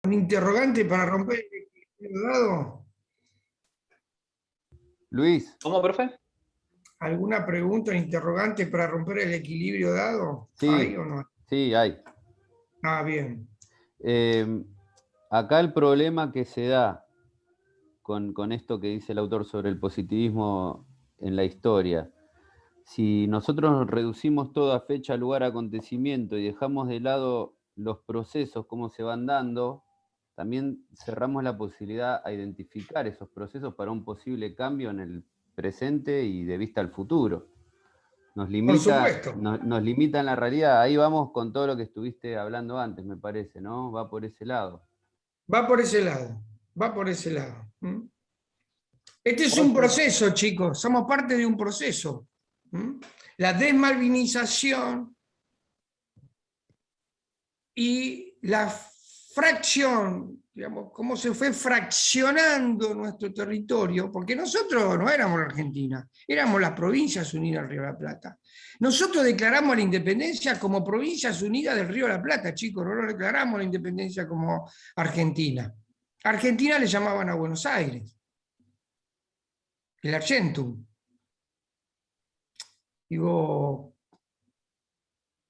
Un interrogante para romper el equilibrio dado. Luis. ¿Cómo, profe? ¿Alguna pregunta, interrogante para romper el equilibrio dado? Sí, ¿Hay o no? Sí, hay. Ah, bien. Acá el problema que se da con esto que dice el autor sobre el positivismo en la historia, si nosotros reducimos todo a fecha, lugar, acontecimiento y dejamos de lado los procesos, cómo se van dando, también cerramos la posibilidad a identificar esos procesos para un posible cambio en el presente y de vista al futuro. Nos limita en la realidad. Ahí vamos con todo lo que estuviste hablando antes, me parece, ¿no? Va por ese lado. Va por ese lado, va por ese lado. Este es un proceso, chicos, somos parte de un proceso. La desmalvinización y la fracción, digamos, cómo se fue fraccionando nuestro territorio, porque nosotros no éramos la Argentina, éramos las Provincias Unidas del Río de la Plata. Nosotros declaramos la independencia como Provincias Unidas del Río de la Plata, chicos, no lo declaramos la independencia como Argentina. Argentina le llamaban a Buenos Aires, el Argentum. Digo,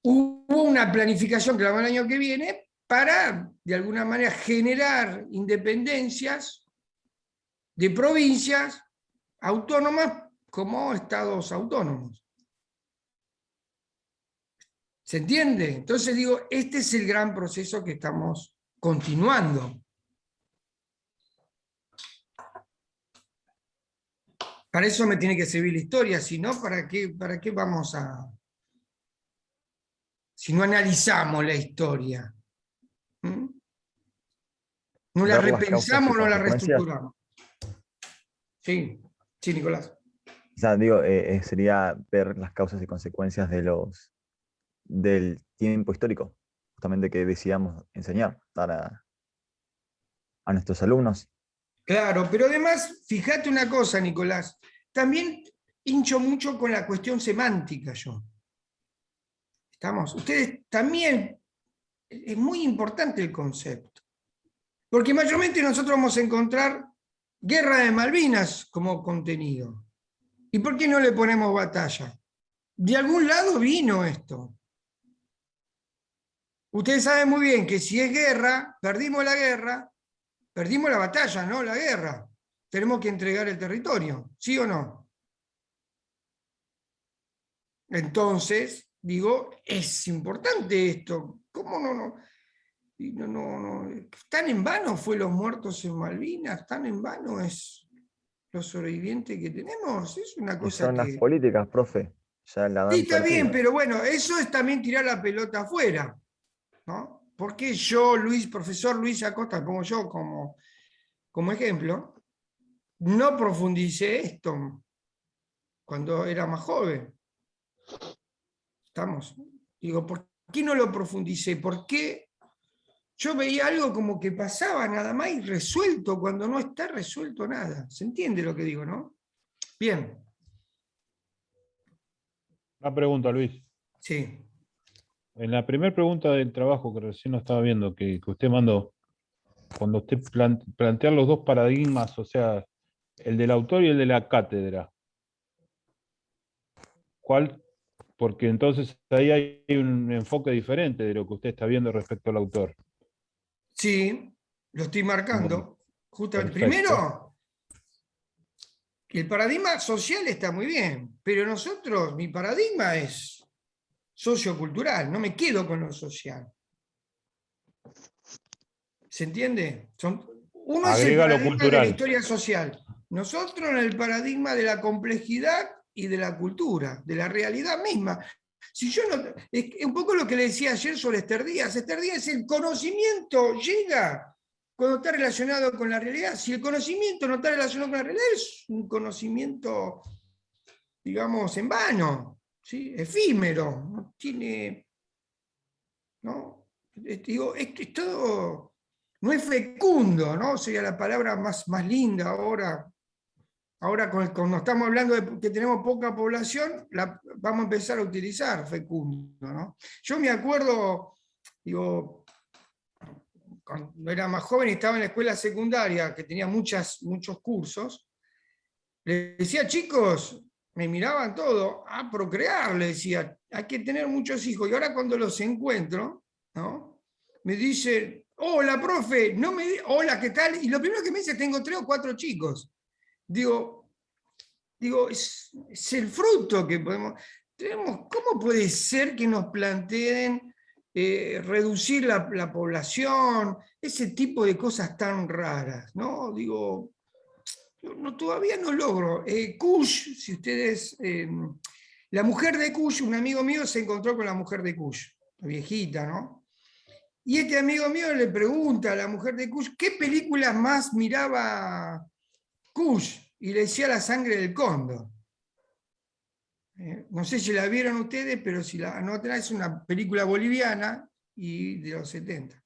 hubo una planificación que la va el año que viene para, de alguna manera, generar independencias de provincias autónomas como estados autónomos. ¿Se entiende? Entonces digo, este es el gran proceso que estamos continuando. Para eso me tiene que servir la historia, si no, ¿para qué vamos a...? Si no analizamos la historia. No la repensamos, no la reestructuramos. Sí, sí, Nicolás. O sea, digo, sería ver las causas y consecuencias del tiempo histórico, justamente que decidamos enseñar a nuestros alumnos. Claro, pero además, fíjate una cosa, Nicolás, también hincho mucho con la cuestión semántica yo. ¿Estamos? Ustedes también, es muy importante el concepto, porque mayormente nosotros vamos a encontrar Guerra de Malvinas como contenido. ¿Y por qué no le ponemos batalla? De algún lado vino esto. Ustedes saben muy bien que si es guerra, perdimos la batalla, no la guerra. Tenemos que entregar el territorio, ¿sí o no? Entonces, digo, es importante esto. ¿Cómo no? ¿Tan en vano fue los muertos en Malvinas? ¿Tan en vano es los sobrevivientes que tenemos? Es una cosa Son las que... políticas, profe. Ya la dan Sí, está bien, partida. pero bueno, eso es también tirar la pelota afuera, ¿no? Porque yo, profesor Luis Acosta, pongo yo como ejemplo, no profundicé esto cuando era más joven. ¿Estamos? Digo, ¿por qué no lo profundicé? ¿Por qué yo veía algo como que pasaba nada más y resuelto cuando no está resuelto nada? ¿Se entiende lo que digo, no? Bien. Una pregunta, Luis. Sí. En la primera pregunta del trabajo que recién nos estaba viendo, que usted mandó, cuando usted plantea los dos paradigmas, o sea, el del autor y el de la cátedra, ¿cuál? Porque entonces ahí hay un enfoque diferente de lo que usted está viendo respecto al autor. Sí, lo estoy marcando. Bueno, Justamente. perfecto. Primero, que el paradigma social está muy bien, pero mi paradigma es sociocultural, no me quedo con lo social. ¿Se entiende? Uno es el Agrega lo paradigma de la cultural. historia social, nosotros en el paradigma de la complejidad y de la cultura, de la realidad misma. Si yo no, es un poco lo que le decía ayer sobre Esther Díaz. Esther Díaz, el conocimiento llega cuando está relacionado con la realidad. Si el conocimiento no está relacionado con la realidad, es un conocimiento, digamos, en vano, ¿sí? Efímero, no tiene, ¿no? Digo, esto es todo, no es fecundo, ¿no? Sería la palabra más linda ahora. Ahora, cuando estamos hablando de que tenemos poca población, vamos a empezar a utilizar fecundo, ¿no? Yo me acuerdo, digo, cuando era más joven y estaba en la escuela secundaria, que tenía muchos cursos, le decía, chicos, me miraban todo, a procrear, le decía, hay que tener muchos hijos. Y ahora cuando los encuentro, ¿no? Me dicen, hola, profe, no me hola, ¿qué tal? Y lo primero que me dice, tengo 3 o 4 chicos. Digo, es el fruto que tenemos. ¿Cómo puede ser que nos planteen reducir la población? Ese tipo de cosas tan raras, ¿no? Digo, todavía no logro. Kush, si ustedes... la mujer de Kush, un amigo mío se encontró con la mujer de Kush, la viejita, ¿no? Y este amigo mío le pregunta a la mujer de Kush, ¿qué películas más miraba Kush? Y le decía La sangre del cóndor. No sé si la vieron ustedes, pero si la anotan, es una película boliviana y de los 70.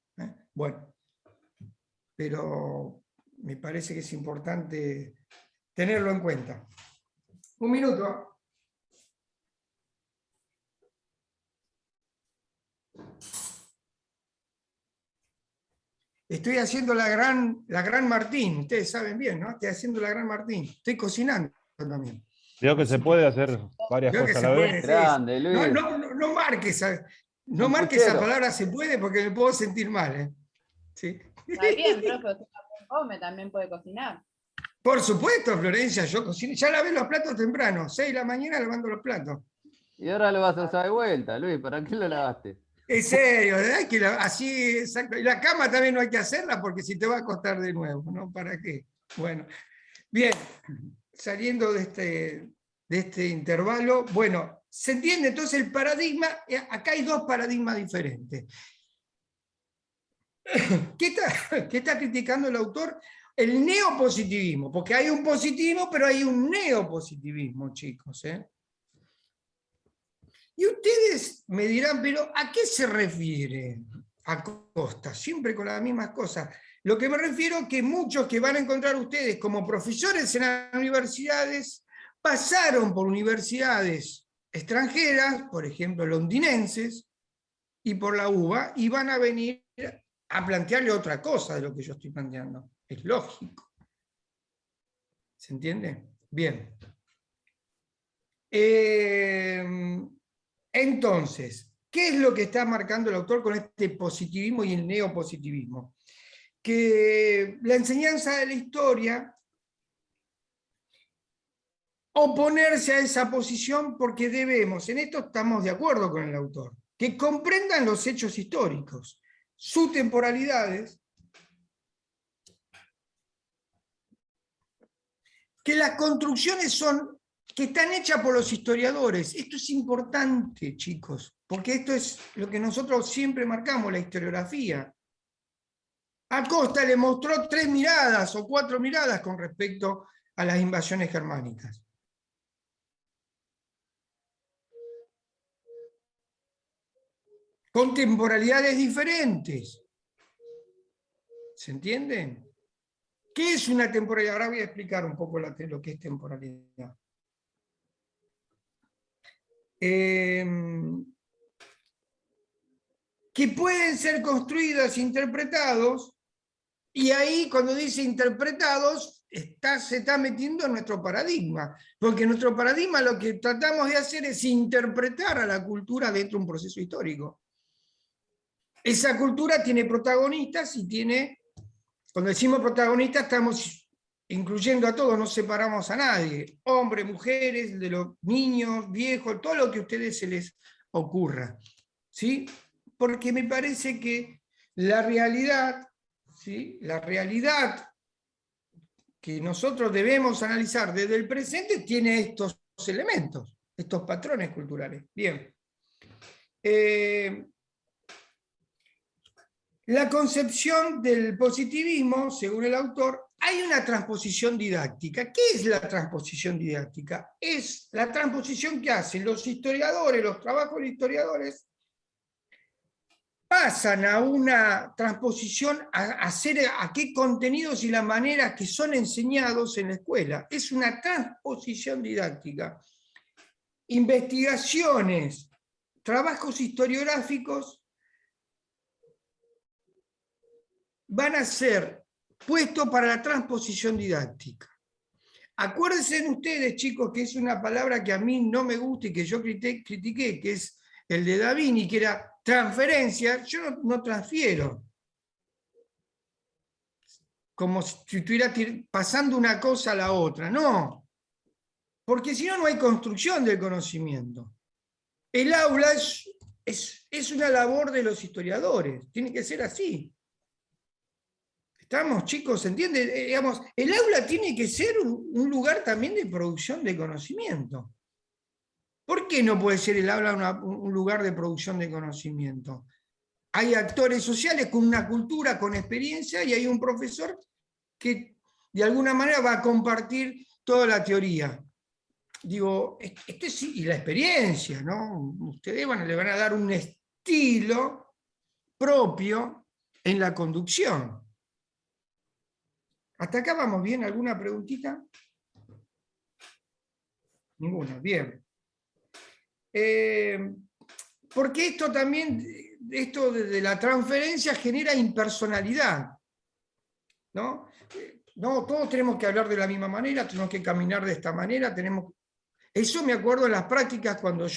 Bueno, pero me parece que es importante tenerlo en cuenta. Un minuto. Estoy haciendo la gran Martín, ustedes saben bien, ¿no? Estoy haciendo la gran Martín. Estoy cocinando también. Veo que se puede hacer varias Creo que cosas se a la puede, vez. sí. Grande, Luis. No marques, no Un marques esa puchero. palabra se puede porque me puedo sentir mal. ¿Eh? Sí. Está bien, profe, usted también come, también puede cocinar. Por supuesto, Florencia, yo cocino. Ya lavé los platos temprano, 6 de la mañana lavando los platos. Y ahora lo vas a usar de vuelta, Luis, ¿para qué lo lavaste? En serio, hay que así, exacto. Y la cama también no hay que hacerla porque si te va a costar de nuevo, ¿no? ¿Para qué? Bueno, bien, saliendo de este intervalo, bueno, se entiende entonces el paradigma, acá hay 2 paradigmas diferentes. ¿Qué está criticando el autor? El neopositivismo, porque hay un positivismo, pero hay un neopositivismo, chicos. Y ustedes me dirán, pero ¿a qué se refiere Acosta? Siempre con las mismas cosas. Lo que me refiero es que muchos que van a encontrar ustedes como profesores en las universidades pasaron por universidades extranjeras, por ejemplo londinenses, y por la UBA, y van a venir a plantearle otra cosa de lo que yo estoy planteando. Es lógico. ¿Se entiende? Bien. Entonces, ¿qué es lo que está marcando el autor con este positivismo y el neopositivismo? Que la enseñanza de la historia, oponerse a esa posición porque debemos, en esto estamos de acuerdo con el autor, que comprendan los hechos históricos, sus temporalidades, que las construcciones que están hechas por los historiadores. Esto es importante, chicos, porque esto es lo que nosotros siempre marcamos, la historiografía. Acosta le mostró 3 miradas o 4 miradas con respecto a las invasiones germánicas. Con temporalidades diferentes. ¿Se entiende? ¿Qué es una temporalidad? Ahora voy a explicar un poco lo que es temporalidad. Que pueden ser construidos, interpretados, y ahí cuando dice interpretados, se está metiendo en nuestro paradigma, porque nuestro paradigma lo que tratamos de hacer es interpretar a la cultura dentro de un proceso histórico. Esa cultura tiene protagonistas y tiene, cuando decimos protagonistas estamos incluyendo a todos, no separamos a nadie, hombres, mujeres, de los niños, viejos, todo lo que a ustedes se les ocurra, ¿sí? Porque me parece que la realidad, ¿sí? La realidad que nosotros debemos analizar desde el presente tiene estos elementos, estos patrones culturales. Bien. La concepción del positivismo, según el autor, hay una transposición didáctica. ¿Qué es la transposición didáctica? Es la transposición que hacen los historiadores, los trabajos de historiadores, pasan a una transposición a qué contenidos y la manera que son enseñados en la escuela. Es una transposición didáctica. Investigaciones, trabajos historiográficos van a ser puestos para la transposición didáctica. Acuérdense ustedes, chicos, que es una palabra que a mí no me gusta y que yo critiqué, que es el de Da Vinci, que era transferencia. Yo no transfiero. Como si estuviera pasando una cosa a la otra. No. Porque si no, no hay construcción del conocimiento. El aula es una labor de los historiadores. Tiene que ser así. ¿Estamos, chicos? ¿Se entiende? Digamos, el aula tiene que ser un lugar también de producción de conocimiento. ¿Por qué no puede ser el aula un lugar de producción de conocimiento? Hay actores sociales con una cultura, con experiencia, y hay un profesor que de alguna manera va a compartir toda la teoría. Digo, sí, y la experiencia, ¿no? Ustedes le van a dar un estilo propio en la conducción. ¿Hasta acá vamos bien? ¿Alguna preguntita? Ninguna, bien. Porque esto también, esto de la transferencia genera impersonalidad, ¿no? No, todos tenemos que hablar de la misma manera, tenemos que caminar de esta manera, Eso me acuerdo en las prácticas cuando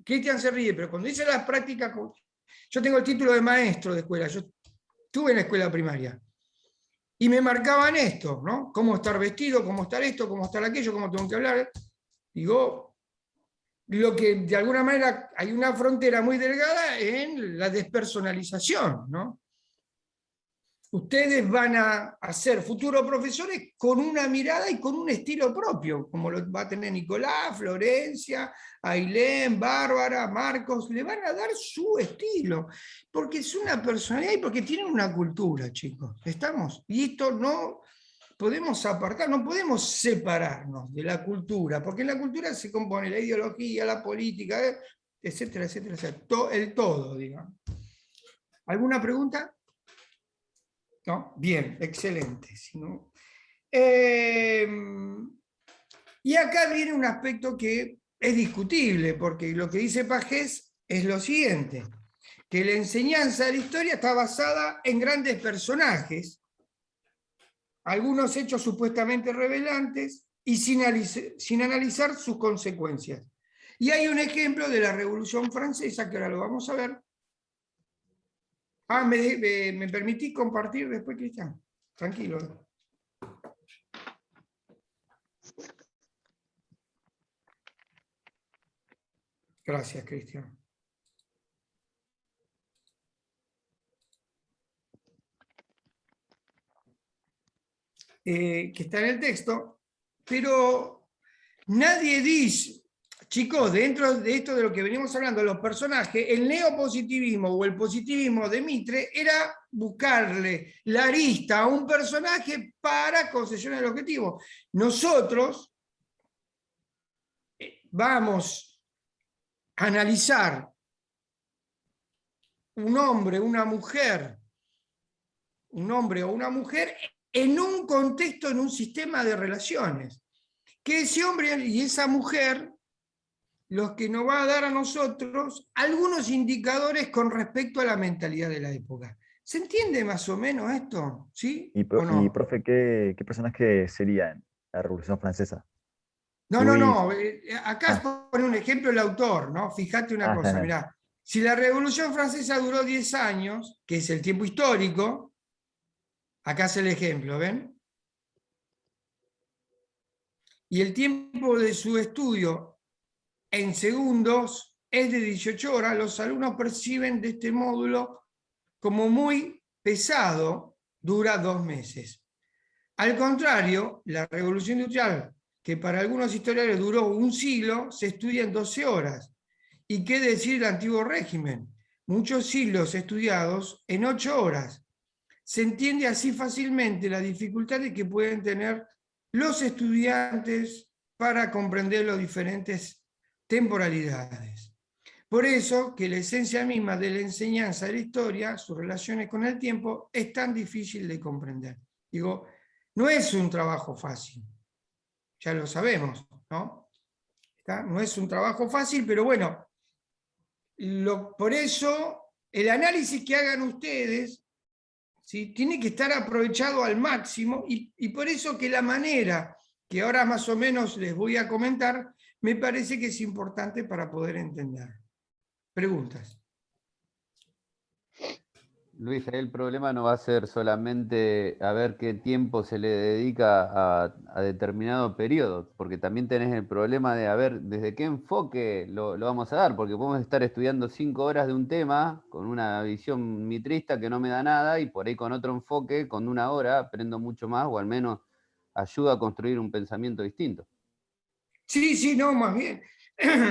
Cristian se ríe, pero cuando hice las prácticas, yo tengo el título de maestro de escuela, yo estuve en la escuela primaria, y me marcaban esto, ¿no? Cómo estar vestido, cómo estar esto, cómo estar aquello, cómo tengo que hablar. Digo, lo que de alguna manera hay una frontera muy delgada en la despersonalización, ¿no? Ustedes van a ser futuros profesores con una mirada y con un estilo propio, como lo va a tener Nicolás, Florencia, Ailén, Bárbara, Marcos. Le van a dar su estilo, porque es una personalidad y porque tienen una cultura, chicos. ¿Estamos? Y esto no podemos apartar, no podemos separarnos de la cultura, porque en la cultura se compone la ideología, la política, etcétera, etcétera, etcétera. El todo, digamos. ¿Alguna pregunta? ¿No? Bien, excelente. ¿No? Y acá viene un aspecto que es discutible, porque lo que dice Pagés es lo siguiente, que la enseñanza de la historia está basada en grandes personajes, algunos hechos supuestamente revelantes y sin analizar sus consecuencias. Y hay un ejemplo de la Revolución Francesa, que ahora lo vamos a ver. ¿Me permitís compartir después, Cristian? Tranquilo. Gracias, Cristian. Que está en el texto, pero nadie dice, chicos, dentro de esto de lo que venimos hablando, los personajes, el neopositivismo o el positivismo de Mitre era buscarle la arista a un personaje para concesionar el objetivo. Nosotros vamos a analizar un hombre, una mujer, un hombre o una mujer en un contexto, en un sistema de relaciones. Que ese hombre y esa mujer, los que nos va a dar a nosotros algunos indicadores con respecto a la mentalidad de la época. ¿Se entiende más o menos esto? ¿Sí? Y, ¿O no? profe, ¿qué personaje sería en la Revolución Francesa? No. Acá pone un ejemplo el autor, ¿no? Fíjate una cosa, Está bien. mirá. Si la Revolución Francesa duró 10 años, que es el tiempo histórico, acá es el ejemplo, ¿ven? Y el tiempo de su estudio en segundos es de 18 horas, los alumnos perciben de este módulo como muy pesado, dura 2 meses. Al contrario, la Revolución Industrial, que para algunos historiadores duró 1 siglo, se estudia en 12 horas. ¿Y qué decir el antiguo régimen? Muchos siglos estudiados en 8 horas. Se entiende así fácilmente las dificultades que pueden tener los estudiantes para comprender las diferentes temporalidades. Por eso que la esencia misma de la enseñanza de la historia, sus relaciones con el tiempo, es tan difícil de comprender. Digo, no es un trabajo fácil, ya lo sabemos, ¿no? No es un trabajo fácil, pero bueno, por eso el análisis que hagan ustedes ¿sí? Tiene que estar aprovechado al máximo y por eso que la manera que ahora más o menos les voy a comentar, me parece que es importante para poder entender. Preguntas. Luis, ahí el problema no va a ser solamente a ver qué tiempo se le dedica a determinado periodo, porque también tenés el problema de a ver desde qué enfoque lo vamos a dar, porque podemos estar estudiando 5 horas de un tema con una visión mitrista que no me da nada, y por ahí con otro enfoque, con 1 hora, aprendo mucho más, o al menos ayuda a construir un pensamiento distinto. Sí, no, más bien.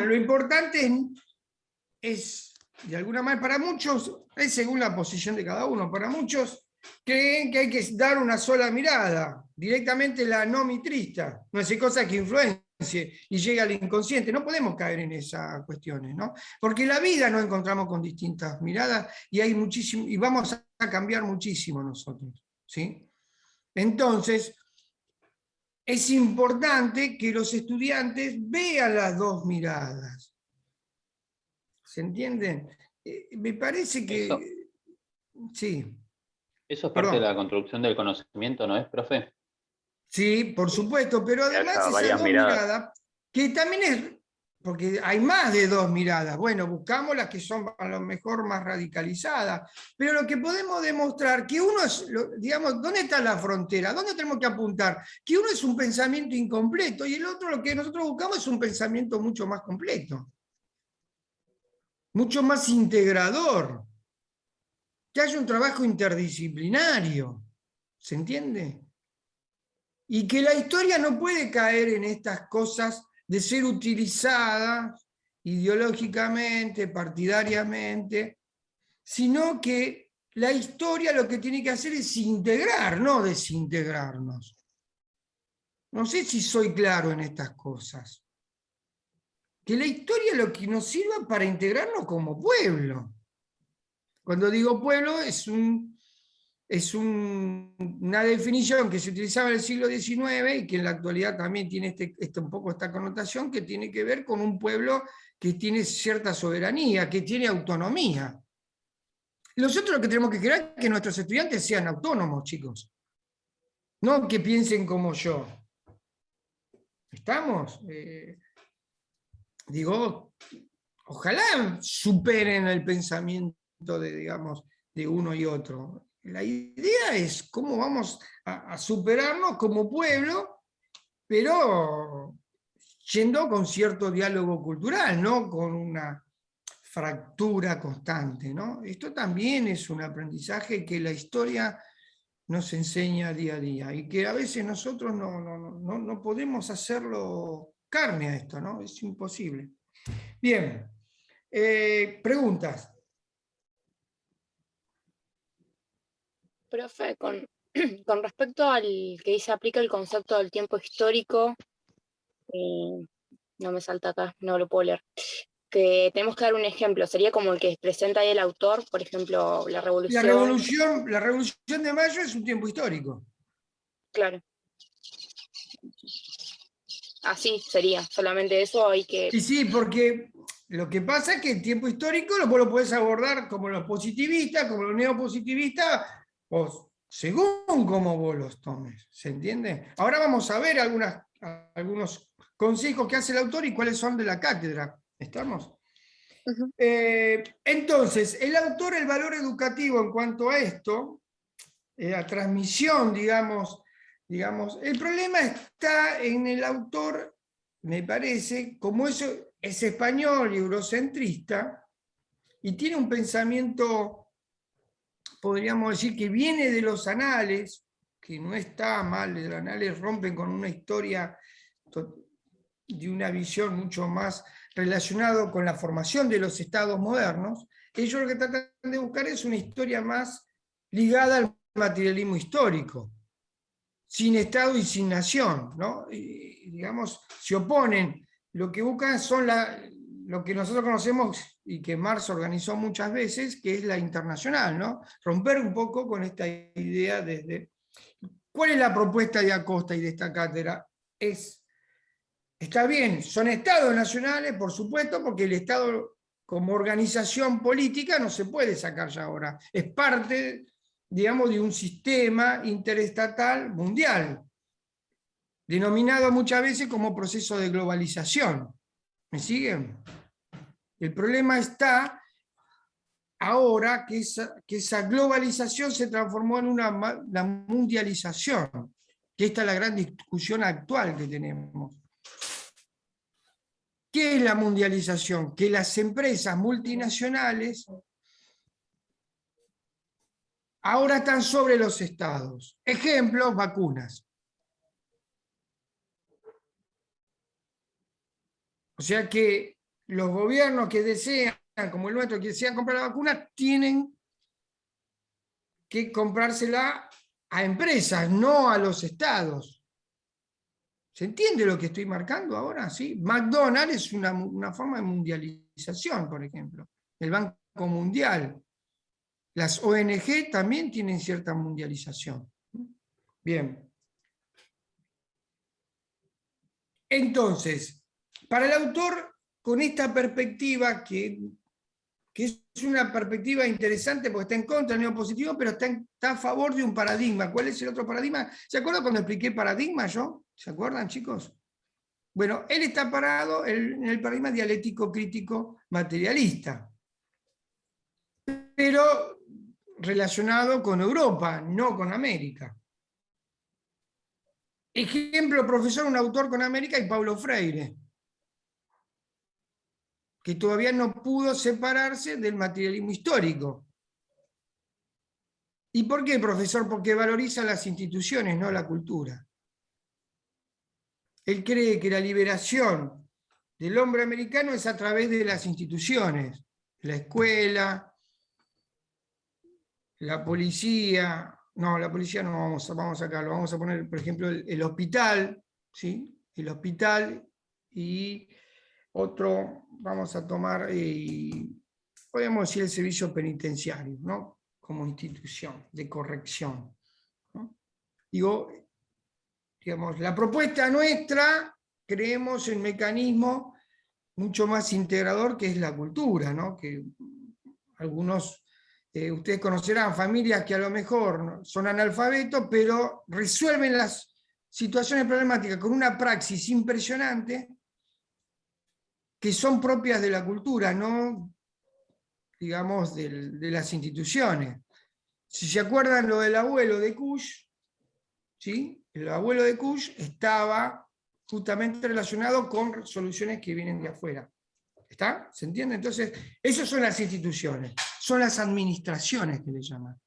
Lo importante es, de alguna manera, para muchos, es según la posición de cada uno, para muchos creen que hay que dar una sola mirada, directamente la no mitrista, no es cosa que influencie y llegue al inconsciente. No podemos caer en esas cuestiones, ¿no? Porque la vida nos encontramos con distintas miradas y hay muchísimo, y vamos a cambiar muchísimo nosotros, ¿sí? Entonces, es importante que los estudiantes vean las dos miradas. ¿Se entienden? Me parece que... Eso, sí. eso es parte Perdón. de la construcción del conocimiento, ¿no es, profe? Sí, por supuesto, pero Que además haya esas varias dos miradas. miradas, que también es, porque hay más de dos miradas, bueno, buscamos las que son a lo mejor más radicalizadas, pero lo que podemos demostrar, que uno es, digamos, ¿dónde está la frontera? ¿Dónde tenemos que apuntar? Que uno es un pensamiento incompleto y el otro, lo que nosotros buscamos, es un pensamiento mucho más completo, mucho más integrador, que haya un trabajo interdisciplinario, ¿se entiende? Y que la historia no puede caer en estas cosas de ser utilizada ideológicamente, partidariamente, sino que la historia lo que tiene que hacer es integrar, no desintegrarnos. No sé si soy claro en estas cosas. Que la historia lo que nos sirva para integrarnos como pueblo. Cuando digo pueblo es una definición que se utilizaba en el siglo XIX y que en la actualidad también tiene un poco esta connotación, que tiene que ver con un pueblo que tiene cierta soberanía, que tiene autonomía. Nosotros lo que tenemos que crear es que nuestros estudiantes sean autónomos, chicos. No que piensen como yo. ¿Estamos? Digo, ojalá superen el pensamiento de uno y otro. La idea es cómo vamos a superarnos como pueblo, pero yendo con cierto diálogo cultural, no con una fractura constante, ¿no? Esto también es un aprendizaje que la historia nos enseña día a día y que a veces nosotros no podemos hacerlo carne a esto, ¿no? Es imposible. Bien, preguntas. Profe, con respecto al que dice aplica el concepto del tiempo histórico, no me salta acá, no lo puedo leer, que tenemos que dar un ejemplo, sería como el que presenta ahí el autor, por ejemplo, la revolución. La revolución de mayo es un tiempo histórico. Claro. Así sería, solamente eso hay que... Y sí, porque lo que pasa es que el tiempo histórico vos lo podés abordar como los positivistas, como los neopositivistas, o según como vos los tomes, ¿se entiende? Ahora vamos a ver algunos consejos que hace el autor y cuáles son de la cátedra. ¿Estamos? Uh-huh. Entonces, el autor, el valor educativo en cuanto a esto, la transmisión, digamos, el problema está en el autor, me parece, como eso es español y eurocentrista, y tiene un pensamiento, podríamos decir, que viene de los anales, que no está mal, los anales rompen con una historia de una visión mucho más relacionada con la formación de los estados modernos. Ellos lo que tratan de buscar es una historia más ligada al materialismo histórico, sin Estado y sin nación, ¿no? Y, digamos, se oponen, lo que buscan son lo que nosotros conocemos y que Marx organizó muchas veces, que es la internacional, ¿no? Romper un poco con esta idea desde... ¿Cuál es la propuesta de Acosta y de esta cátedra? Está bien, son estados nacionales, por supuesto, porque el Estado como organización política no se puede sacar ya ahora, es parte digamos, de un sistema interestatal mundial, denominado muchas veces como proceso de globalización. ¿Me siguen? El problema está ahora que esa globalización se transformó en una mundialización, que esta es la gran discusión actual que tenemos. ¿Qué es la mundialización? Que las empresas multinacionales ahora están sobre los estados. Ejemplo, vacunas. O sea que los gobiernos que desean, como el nuestro, que desean comprar la vacuna, tienen que comprársela a empresas, no a los estados. ¿Se entiende lo que estoy marcando ahora? ¿Sí? McDonald's es una forma de mundialización, por ejemplo. El Banco Mundial. Las ONG también tienen cierta mundialización. Bien. Entonces, para el autor, con esta perspectiva, que es una perspectiva interesante porque está en contra del neopositivo, pero está a favor de un paradigma. ¿Cuál es el otro paradigma? ¿Se acuerdan cuando expliqué paradigma yo? ¿Se acuerdan, chicos? Bueno, él está parado en el paradigma dialéctico crítico materialista, pero relacionado con Europa, no con América. Ejemplo, profesor, un autor con América y Paulo Freire, que todavía no pudo separarse del materialismo histórico. ¿Y por qué, profesor? Porque valoriza las instituciones, no la cultura. Él cree que la liberación del hombre americano es a través de las instituciones, la escuela, la policía. No, la policía no vamos a sacarlo, vamos a poner, por ejemplo, el hospital, ¿sí? El hospital y otro, vamos a tomar, podemos decir el servicio penitenciario, ¿no? Como institución de corrección, ¿no? Digamos, la propuesta nuestra, creemos en mecanismo mucho más integrador que es la cultura, ¿no? Que algunos, ustedes conocerán familias que a lo mejor son analfabetos, pero resuelven las situaciones problemáticas con una praxis impresionante que son propias de la cultura, no, digamos, de las instituciones. Si se acuerdan lo del abuelo de Kush, ¿sí? El abuelo de Kush estaba justamente relacionado con soluciones que vienen de afuera. ¿Está? ¿Se entiende? Entonces, esas son las instituciones, son las administraciones que le llaman.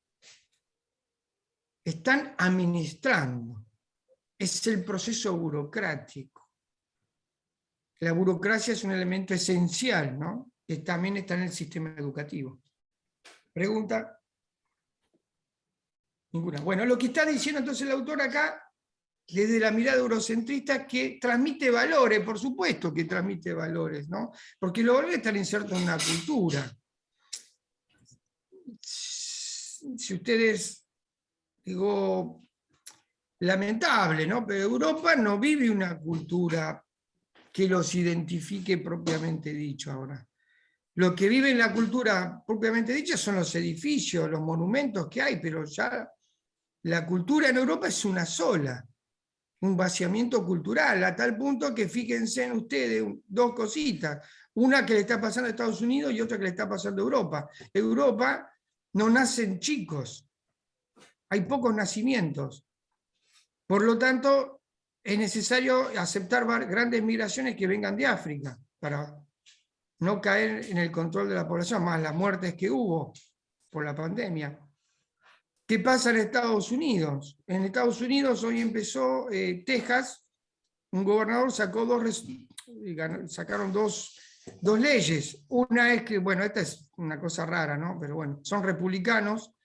Están administrando. Es el proceso burocrático. La burocracia es un elemento esencial, ¿no? Que también está en el sistema educativo. ¿Pregunta? Ninguna. Bueno, lo que está diciendo entonces el autor acá, desde la mirada eurocentrista, que transmite valores, por supuesto que transmite valores, ¿no? Porque los valores están insertos en una cultura. Si ustedes, digo, lamentable, ¿no? Pero Europa no vive una cultura que los identifique propiamente dicho ahora. Lo que vive en la cultura propiamente dicha son los edificios, los monumentos que hay, pero ya la cultura en Europa es una sola, un vaciamiento cultural, a tal punto que fíjense en ustedes dos cositas, una que le está pasando a Estados Unidos y otra que le está pasando a Europa. Europa no nacen chicos, hay pocos nacimientos. Por lo tanto, es necesario aceptar grandes migraciones que vengan de África para no caer en el control de la población, más las muertes que hubo por la pandemia. ¿Qué pasa en Estados Unidos? En Estados Unidos hoy empezó Texas, un gobernador sacaron dos leyes. Una es que, bueno, esta es una cosa rara, ¿no? Pero bueno, son republicanos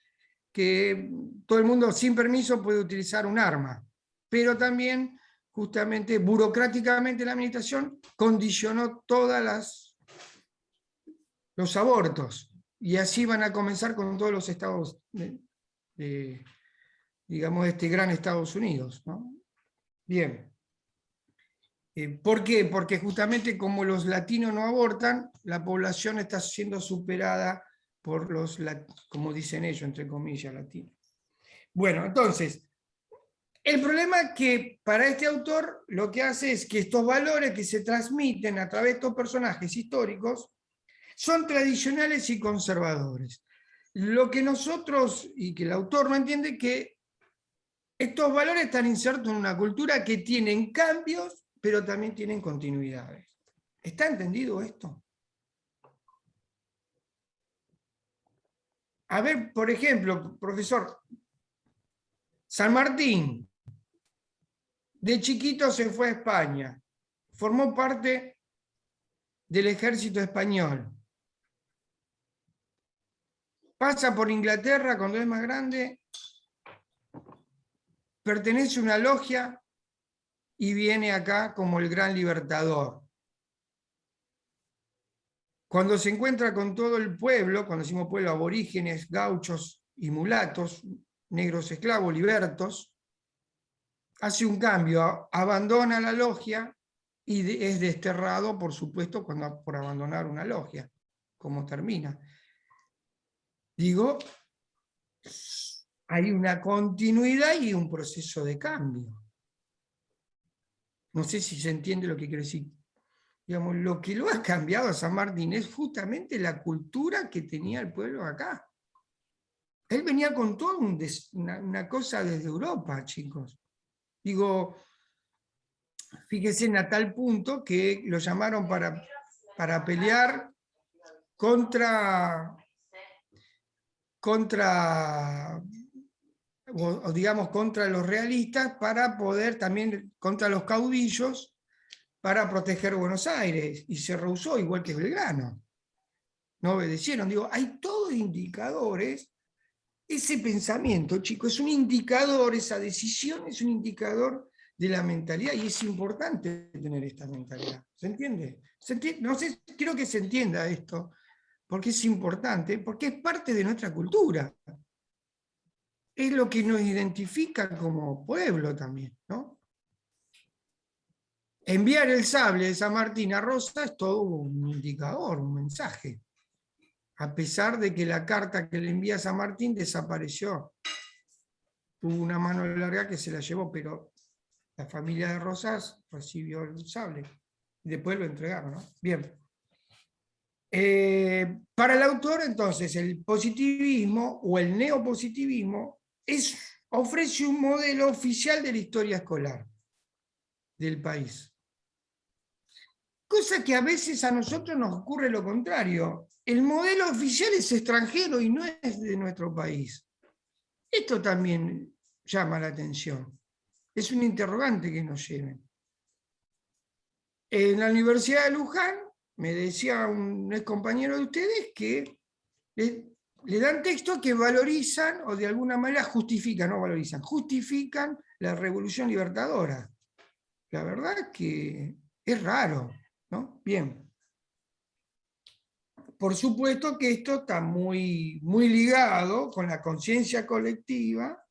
que todo el mundo sin permiso puede utilizar un arma, pero también justamente burocráticamente la administración condicionó todas los abortos, y así van a comenzar con todos los estados digamos, de este gran Estados Unidos, ¿no? Bien. ¿Por qué? Porque justamente como los latinos no abortan, la población está siendo superada por los, como dicen ellos, entre comillas, latinos. Bueno, entonces, el problema es que para este autor lo que hace es que estos valores que se transmiten a través de estos personajes históricos son tradicionales y conservadores. Lo que nosotros, y que el autor no entiende, que estos valores están insertos en una cultura que tienen cambios, pero también tienen continuidades. ¿Está entendido esto? A ver, por ejemplo, profesor, San Martín, de chiquito se fue a España, formó parte del ejército español. Pasa por Inglaterra cuando es más grande, pertenece a una logia y viene acá como el gran libertador. Cuando se encuentra con todo el pueblo, cuando decimos pueblo, aborígenes, gauchos y mulatos, negros esclavos, libertos, hace un cambio, abandona la logia y es desterrado, por supuesto, por abandonar una logia. ¿Cómo termina? Digo, hay una continuidad y un proceso de cambio. No sé si se entiende lo que quiero decir. Digamos, lo que lo ha cambiado a San Martín es justamente la cultura que tenía el pueblo acá. Él venía con toda una cosa desde Europa, chicos. Digo, fíjese a tal punto que lo llamaron para pelear contra los realistas, para poder también, contra los caudillos, para proteger Buenos Aires, y se rehusó, igual que Belgrano. No obedecieron. Digo, hay todos indicadores. Ese pensamiento, chicos, es un indicador, esa decisión es un indicador de la mentalidad, y es importante tener esta mentalidad. ¿Se entiende? No sé, quiero que se entienda esto, porque es importante, porque es parte de nuestra cultura. Es lo que nos identifica como pueblo también, ¿no? Enviar el sable de San Martín a Rosa es todo un indicador, un mensaje. A pesar de que la carta que le envía a San Martín desapareció. Tuvo una mano larga que se la llevó, pero la familia de Rosas recibió el sable. Y después lo entregaron, ¿no? Bien. Para el autor, entonces, el positivismo o el neopositivismo ofrece un modelo oficial de la historia escolar del país. Cosa que a veces a nosotros nos ocurre lo contrario. El modelo oficial es extranjero y no es de nuestro país. Esto también llama la atención. Es un interrogante que nos lleven. En la Universidad de Luján, me decía un ex compañero de ustedes que le dan textos que valorizan, o de alguna manera justifican, no valorizan, justifican la Revolución Libertadora. La verdad es que es raro, ¿no? Bien. Por supuesto que esto está muy, muy ligado con la conciencia colectiva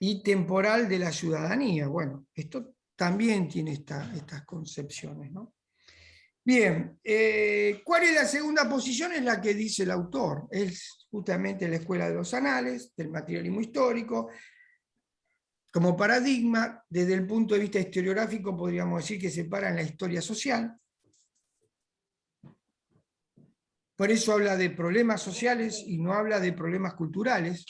y temporal de la ciudadanía. Bueno, esto también tiene estas concepciones, ¿no? Bien, ¿cuál es la segunda posición? Es la que dice el autor. Es justamente la escuela de los anales, del materialismo histórico. Como paradigma, desde el punto de vista historiográfico, podríamos decir que separan la historia social. Por eso habla de problemas sociales y no habla de problemas culturales.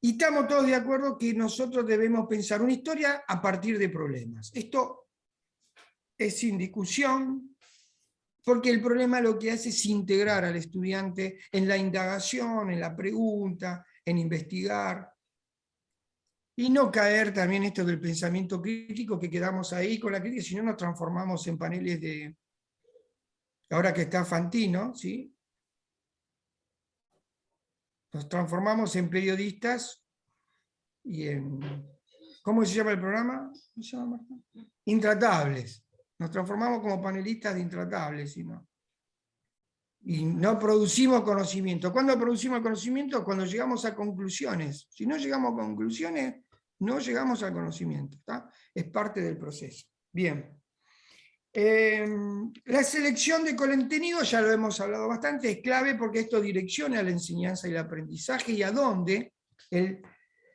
Y estamos todos de acuerdo que nosotros debemos pensar una historia a partir de problemas. Esto es sin discusión, porque el problema lo que hace es integrar al estudiante en la indagación, en la pregunta, en investigar, y no caer también esto del pensamiento crítico, que quedamos ahí con la crítica, si no nos transformamos en paneles de... Ahora que está Fantino, ¿sí? Nos transformamos en periodistas y en... ¿Cómo se llama el programa? ¿Cómo se llama? Intratables. Nos transformamos como panelistas de intratables, ¿no? Y no producimos conocimiento. ¿Cuándo producimos conocimiento? Cuando llegamos a conclusiones. Si no llegamos a conclusiones, no llegamos al conocimiento. ¿Está? Es parte del proceso. Bien. La selección de contenidos, ya lo hemos hablado bastante, es clave porque esto direcciona la enseñanza y el aprendizaje y a dónde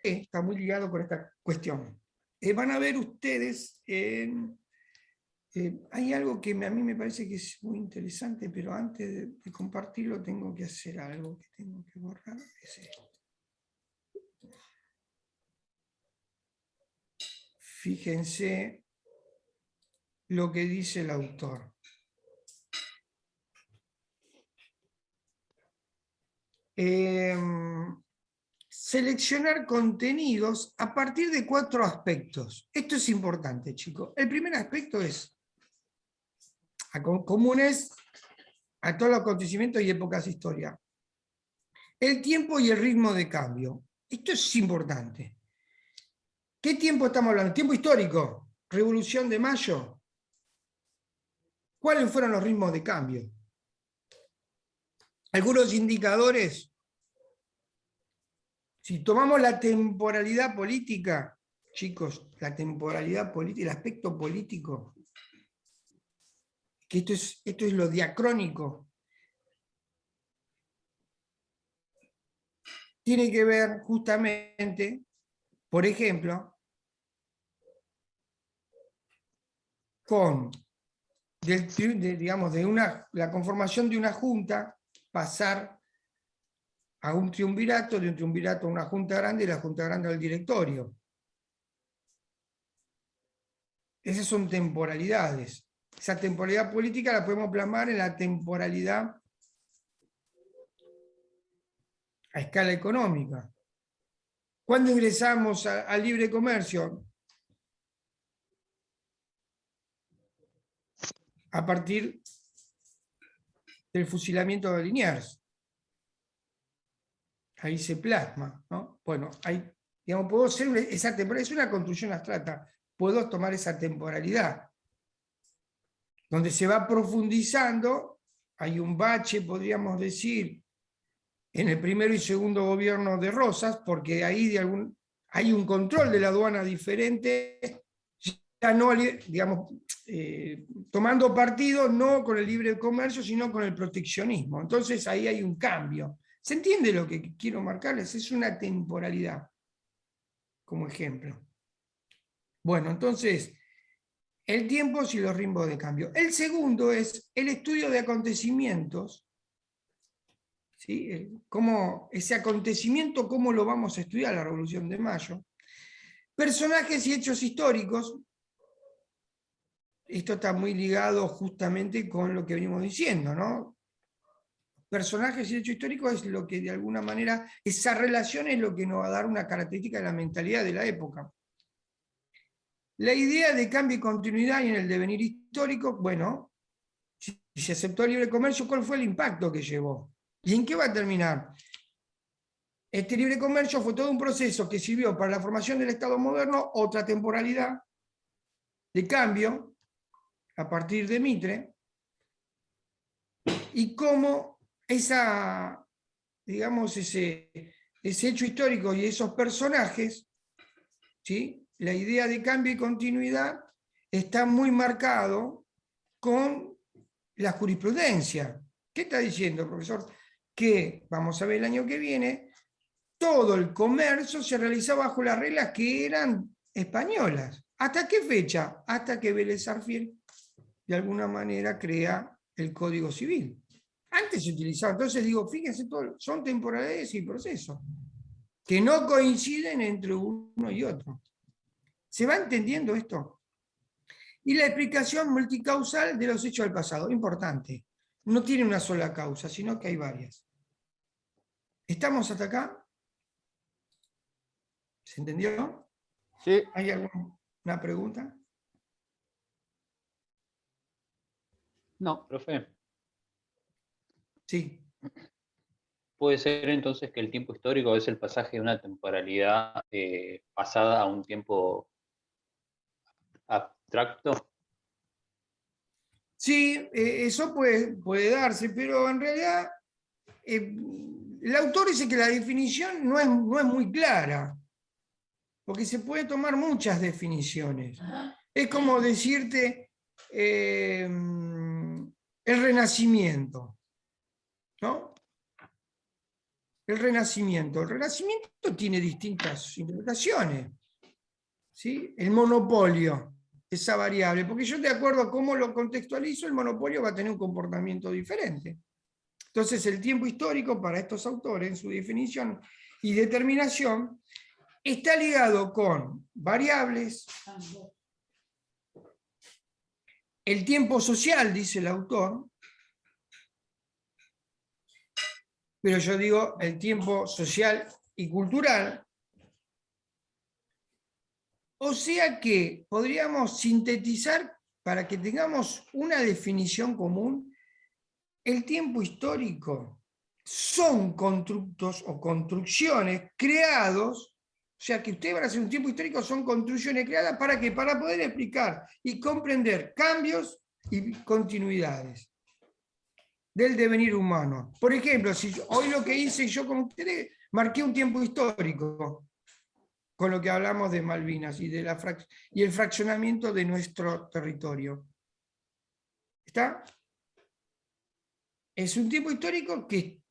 está muy ligado con esta cuestión. Van a ver ustedes, hay algo que a mí me parece que es muy interesante, pero antes de compartirlo tengo que hacer algo que tengo que borrar. Es esto. Fíjense lo que dice el autor. Seleccionar contenidos a partir de 4 aspectos. Esto es importante, chicos. El primer aspecto es comunes a todos los acontecimientos y épocas de historia. El tiempo y el ritmo de cambio. Esto es importante. ¿Qué tiempo estamos hablando? Tiempo histórico. Revolución de Mayo. ¿Cuáles fueron los ritmos de cambio? Algunos indicadores. Si tomamos la temporalidad política, chicos, la temporalidad política, el aspecto político, que esto es lo diacrónico, tiene que ver justamente, por ejemplo, con la conformación de una junta, pasar a un triunvirato, de un triunvirato a una junta grande y la junta grande al directorio. Esas son temporalidades. Esa temporalidad política la podemos plasmar en la temporalidad a escala económica. ¿Cuándo ingresamos al libre comercio? A partir del fusilamiento de Liniers. Ahí se plasma, ¿no? Bueno, ahí, digamos, puedo ser esa temporalidad, es una construcción abstracta, puedo tomar esa temporalidad, donde se va profundizando, hay un bache, podríamos decir, en el primero y segundo gobierno de Rosas, porque ahí hay un control de la aduana diferente, ya no, digamos, tomando partido no con el libre comercio, sino con el proteccionismo. Entonces ahí hay un cambio. ¿Se entiende lo que quiero marcarles? Es una temporalidad, como ejemplo. Bueno, entonces, el tiempo y los ritmos de cambio. El segundo es el estudio de acontecimientos. ¿Sí? Ese acontecimiento, ¿cómo lo vamos a estudiar? La Revolución de Mayo. Personajes y hechos históricos. Esto está muy ligado justamente con lo que venimos diciendo, ¿no? Personajes y hechos históricos es lo que de alguna manera, esa relación es lo que nos va a dar una característica de la mentalidad de la época. La idea de cambio y continuidad y en el devenir histórico, bueno, si se aceptó el libre comercio, ¿cuál fue el impacto que llevó? ¿Y en qué va a terminar? Este libre comercio fue todo un proceso que sirvió para la formación del Estado moderno, otra temporalidad de cambio a partir de Mitre, y cómo digamos, ese hecho histórico y esos personajes, ¿sí? La idea de cambio y continuidad está muy marcado con la jurisprudencia. ¿Qué está diciendo, profesor? Que, vamos a ver el año que viene, todo el comercio se realizaba bajo las reglas que eran españolas. ¿Hasta qué fecha? Hasta que Vélez Sarsfield de alguna manera crea el Código Civil. Antes se utilizaba, entonces digo, fíjense, son temporalidades y procesos que no coinciden entre uno y otro. ¿Se va entendiendo esto? Y la explicación multicausal de los hechos del pasado, importante. No tiene una sola causa, sino que hay varias. ¿Estamos hasta acá? ¿Se entendió? Sí. ¿Hay alguna pregunta? No, profe. Sí. ¿Puede ser entonces que el tiempo histórico es el pasaje de una temporalidad pasada a un tiempo abstracto? Sí, eso puede darse, pero en realidad el autor dice que la definición no es muy clara, porque se puede tomar muchas definiciones. Es como decirte, el Renacimiento, ¿no? El Renacimiento. El Renacimiento tiene distintas interpretaciones, ¿sí? El monopolio, esa variable, porque yo de acuerdo a cómo lo contextualizo, el monopolio va a tener un comportamiento diferente. Entonces el tiempo histórico para estos autores, en su definición y determinación, está ligado con variables. El tiempo social, dice el autor, pero yo digo el tiempo social y cultural. O sea que podríamos sintetizar, para que tengamos una definición común, el tiempo histórico son constructos o construcciones creados, o sea que ustedes van a hacer un tiempo histórico, son construcciones creadas ¿para qué? Para poder explicar y comprender cambios y continuidades del devenir humano. Por ejemplo, si hoy lo que hice yo con ustedes, marqué un tiempo histórico, con lo que hablamos de Malvinas y, y el fraccionamiento de nuestro territorio. ¿Está? Es un tiempo histórico que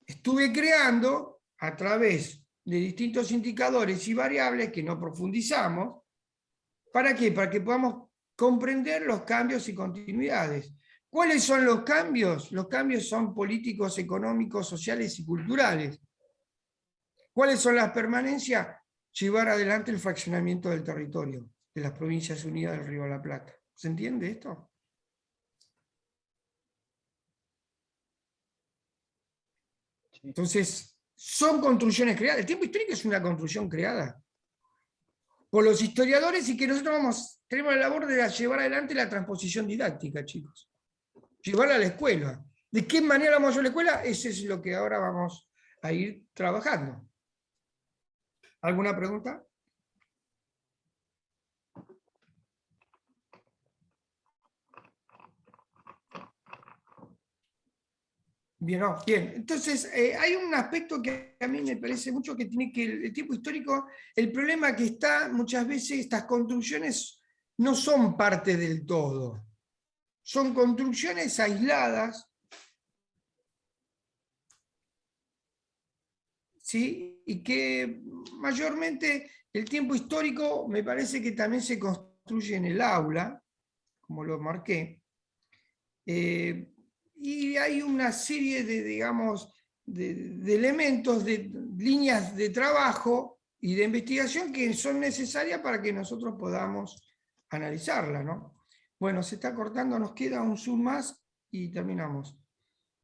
estuve creando a través de distintos indicadores y variables que no profundizamos. ¿Para qué? Para que podamos comprender los cambios y continuidades. ¿Cuáles son los cambios? Los cambios son políticos, económicos, sociales y culturales. ¿Cuáles son las permanencias? Llevar adelante el fraccionamiento del territorio de las Provincias Unidas del Río de la Plata. ¿Se entiende esto? Entonces, son construcciones creadas. El tiempo histórico es una construcción creada por los historiadores y que nosotros tenemos la labor de llevar adelante la transposición didáctica, chicos. Llevarla a la escuela. ¿De qué manera vamos a llevar a la escuela? Eso es lo que ahora vamos a ir trabajando. ¿Alguna pregunta? Bien, no, bien. Entonces, hay un aspecto que a mí me parece mucho que tiene que el tiempo histórico, el problema que está muchas veces, estas construcciones no son parte del todo. Son construcciones aisladas, ¿sí? Y que mayormente el tiempo histórico me parece que también se construye en el aula, como lo marqué. Y hay una serie de, digamos, de elementos, de líneas de trabajo y de investigación que son necesarias para que nosotros podamos analizarla, ¿no? Bueno, se está cortando, nos queda un zoom más y terminamos.